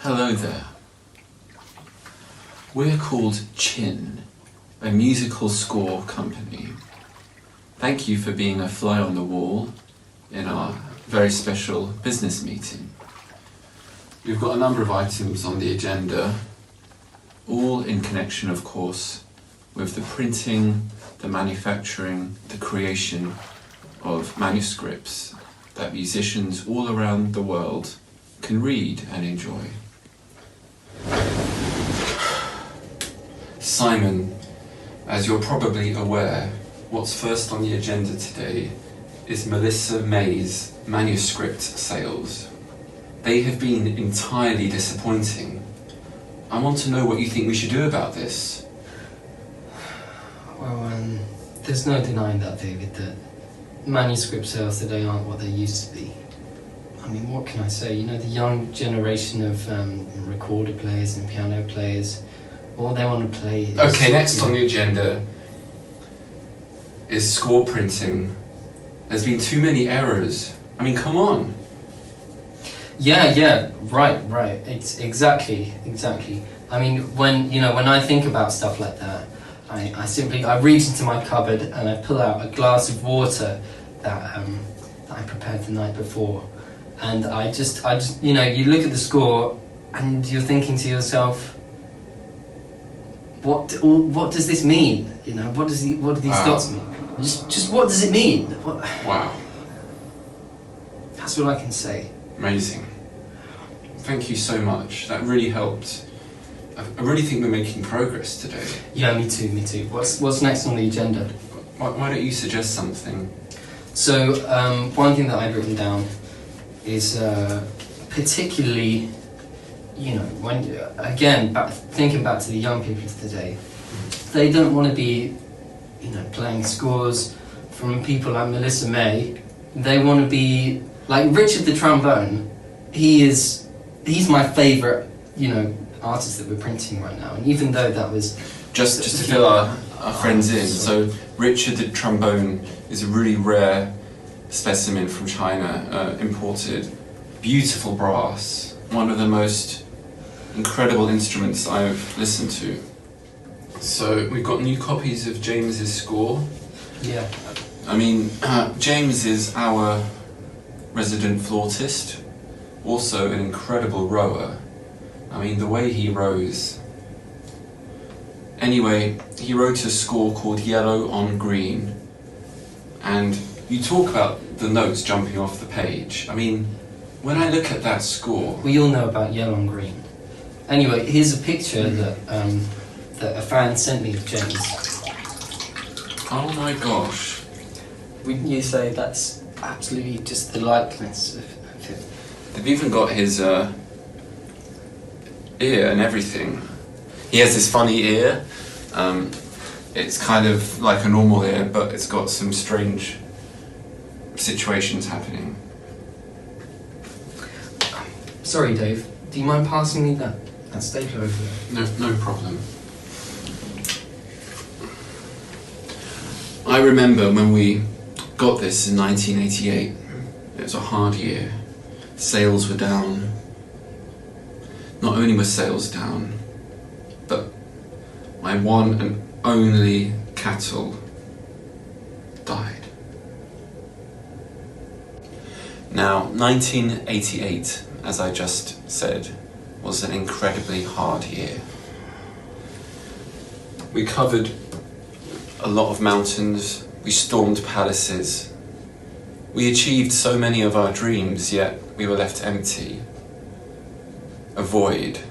Hello there. We're called Chin, a musical score company. Thank you for being a fly on the wall in our very special business meeting. We've got a number of items on the agenda, all in connection, of course, with the printing, the manufacturing, the creation of manuscripts that musicians all around the world can read and enjoy. Simon, as you're probably aware, what's first on the agenda today is Melissa May's manuscript sales. They have been entirely disappointing. I want to know what you think we should do about this. Well, there's no denying that, David, that manuscript sales today aren't what they used to be. I mean, what can I say? You know, the young generation of recorder players and piano players, all they want to play is... Okay, next on the agenda is score printing. There's been too many errors. I mean, come on. Yeah, right. It's exactly. I mean, when I think about stuff like that, I reach into my cupboard and I pull out a glass of water that I prepared the night before, and I just you look at the score and you're thinking to yourself, what does this mean? What do these dots mean? Just what does it mean? Wow. That's all I can say. Amazing. Thank you so much. That really helped. I really think we're making progress today. Yeah, me too. What's next on the agenda? Why don't you suggest something? So, one thing that I've written down is particularly, when, again, thinking back to the young people of today, they don't want to be, playing scores from people like Melissa May. They want to be, like Richard the trombone. He's my favourite, artist that we're printing right now. And even though that was... Just to fill our friends in, so Richard the trombone is a really rare specimen from China, imported. Beautiful brass, one of the most incredible instruments I've listened to. So we've got new copies of James's score. Yeah. I mean, James is our resident flautist, also an incredible rower. I mean, the way he rows. Anyway, he wrote a score called Yellow on Green, and you talk about the notes jumping off the page. I mean, when I look at that score... We all know about Yellow on Green. Anyway, here's a picture that a fan sent me of James. Oh my gosh. Wouldn't you say that's absolutely just the likeness of him? They've even got his ear and everything. He has this funny ear. It's kind of like a normal ear, but it's got some strange situations happening. Sorry, Dave. Do you mind passing me that stapler over there? No problem. I remember when we got this in 1988. It was a hard year. Sales were down. Not only were sales down, but my one and only cattle died. Now, 1988, as I just said, was an incredibly hard year. We covered a lot of mountains, we stormed palaces, we achieved so many of our dreams, yet we were left empty. A void,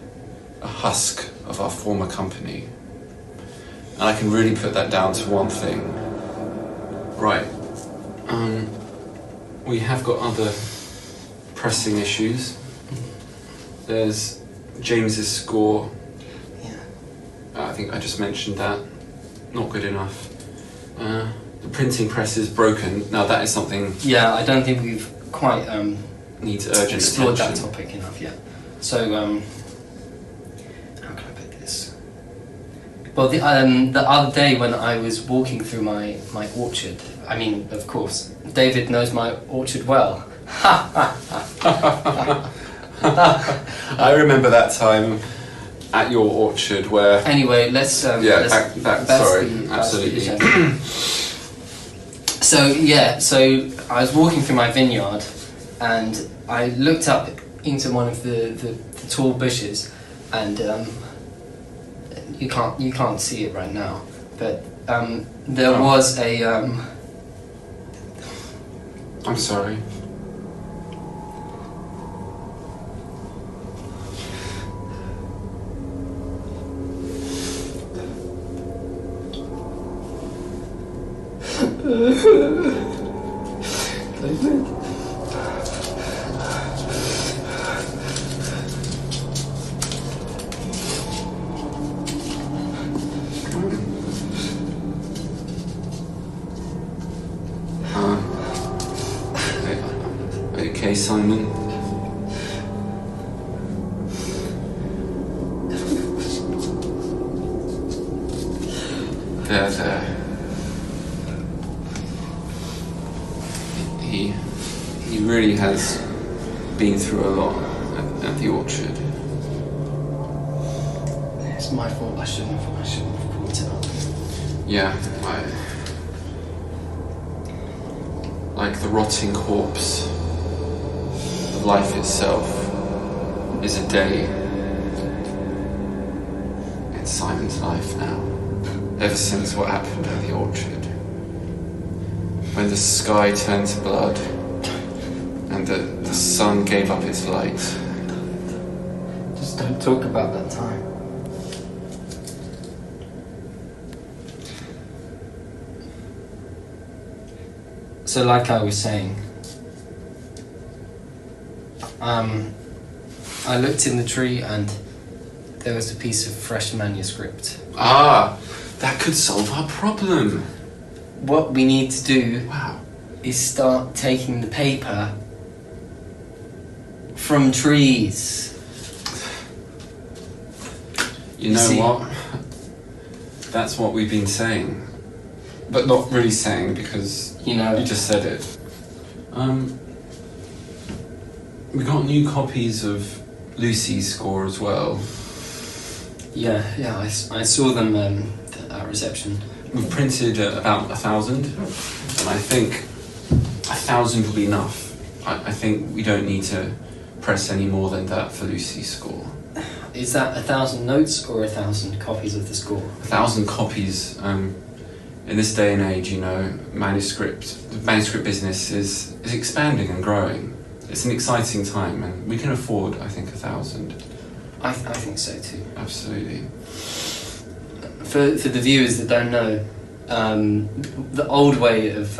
a husk of our former company. And I can really put that down to one thing. Right, we have got other pressing issues. There's James's score. Yeah. I think I just mentioned that. Not good enough. The printing press is broken. Now that is something... Yeah, I don't think we've quite needs urgent explored attention. that topic enough yet. So, how can I put this? Well, the other day when I was walking through my orchard, I mean, of course, David knows my orchard well. I remember that time at your orchard where... Anyway, let's... sorry, absolutely. So I was walking through my vineyard and I looked up into one of the tall bushes, and you can't see it right now, but there was a... I'm sorry. Okay, Simon. There. He really has been through a lot at the orchard. It's my fault. I shouldn't have brought it up. Yeah, like the rotting corpse of life itself is a day in Simon's life now. Ever since what happened at the orchard, when the sky turned to blood and the sun gave up its light. Just don't talk about that time. So like I was saying, I looked in the tree and there was a piece of fresh manuscript. Ah, that could solve our problem. What we need to do Wow. is start taking the paper from trees. You know see- what? That's what we've been saying. But not really saying because You know, you just said it. We got new copies of Lucy's score as well. yeah, I saw them at reception. We've printed about 1,000, and I think 1,000 will be enough. I think we don't need to press any more than that for Lucy's score. Is that 1,000 notes or 1,000 copies of the score? 1,000 copies. In this day and age, you know, the manuscript business is expanding and growing. It's an exciting time, and we can afford, I think, 1,000. I think so too. Absolutely. For the viewers that don't know, the old way of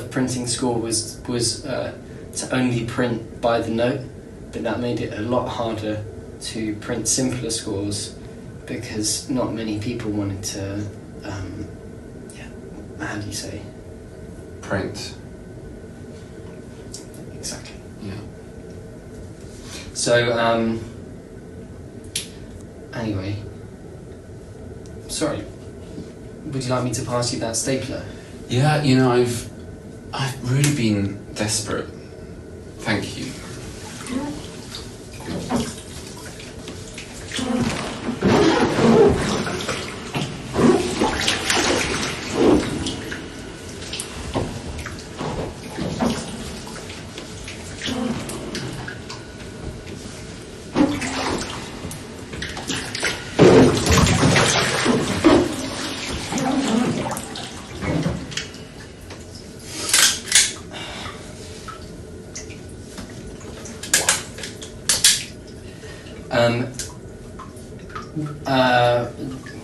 printing score was to only print by the note, but that made it a lot harder to print simpler scores because not many people wanted to. How do you say? Print. Exactly. Yeah. So anyway, sorry. Would you like me to pass you that stapler? Yeah, you know, I've really been desperate. Thank you.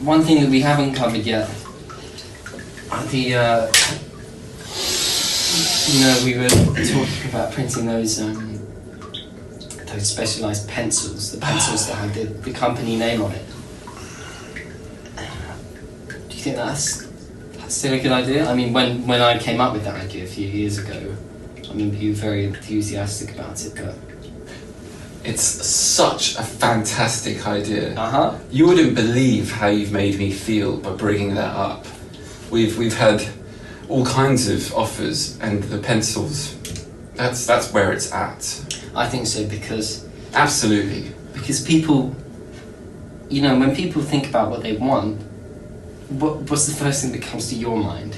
One thing that we haven't covered yet, we were talking about printing those specialised pencils, the pencils that had the company name on it. Do you think that's still a good idea? I mean, when I came up with that idea a few years ago, I mean, you were very enthusiastic about it, but... It's such a fantastic idea. Uh-huh. You wouldn't believe how you've made me feel by bringing that up. We've had all kinds of offers, and the pencils That's where it's at. I think so because Absolutely. people, you know, when people think about what they want, what's the first thing that comes to your mind?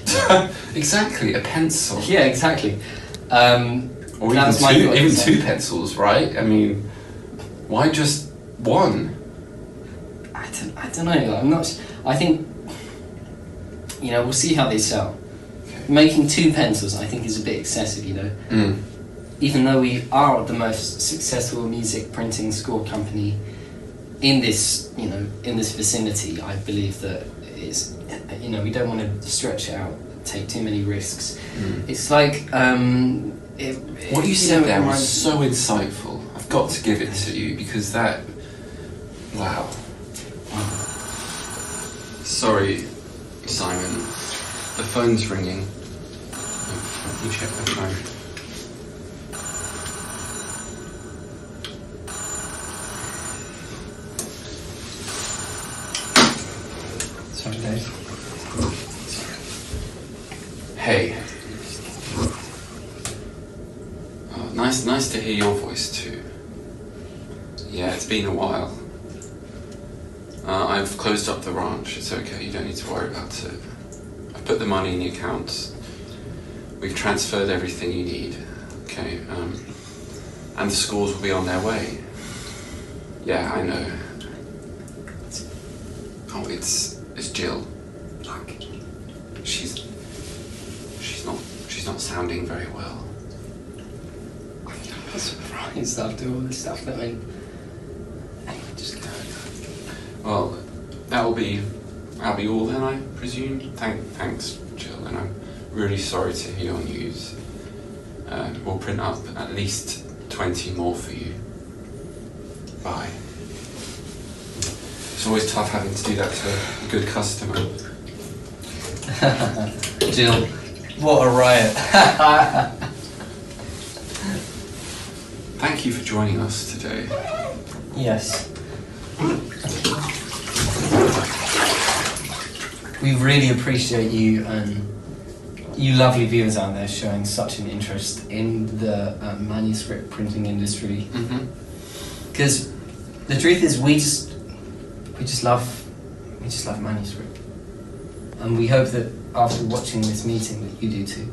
Exactly, a pencil. Yeah, exactly. Or That's my thought, even so. two pencils, right? I mean, why just one? I don't know. I'm not. I think, you know, we'll see how they sell. Making 2 pencils, I think, is a bit excessive. You know, even though we are the most successful music printing score company in this, you know, in this vicinity, I believe that it's, you know, we don't want to stretch it out, take too many risks. It's like what you said there was so insightful. I've got to give it to you because that. Wow. Sorry, Simon. The phone's ringing. Let me check the phone. Sorry, Dave. Hey. Oh, nice to hear your voice too. Yeah, it's been a while. I've closed up the ranch. It's okay. You don't need to worry about it. I've put the money in the account. We've transferred everything you need. Okay. And the scores will be on their way. Yeah, I know. Oh, it's Jill. She's not sounding very well. I'm surprised after all this stuff. I mean, anyway, just go. Well, that'll be all then, I presume. Thanks, Jill, and I'm really sorry to hear your news. We'll print up at least 20 more for you. Bye. It's always tough having to do that to a good customer. Jill, what a riot. Thank you for joining us today. Yes. We really appreciate you and you lovely viewers out there showing such an interest in the manuscript printing industry. Because the truth is, we just love manuscript, and we hope that after watching this meeting that you do too.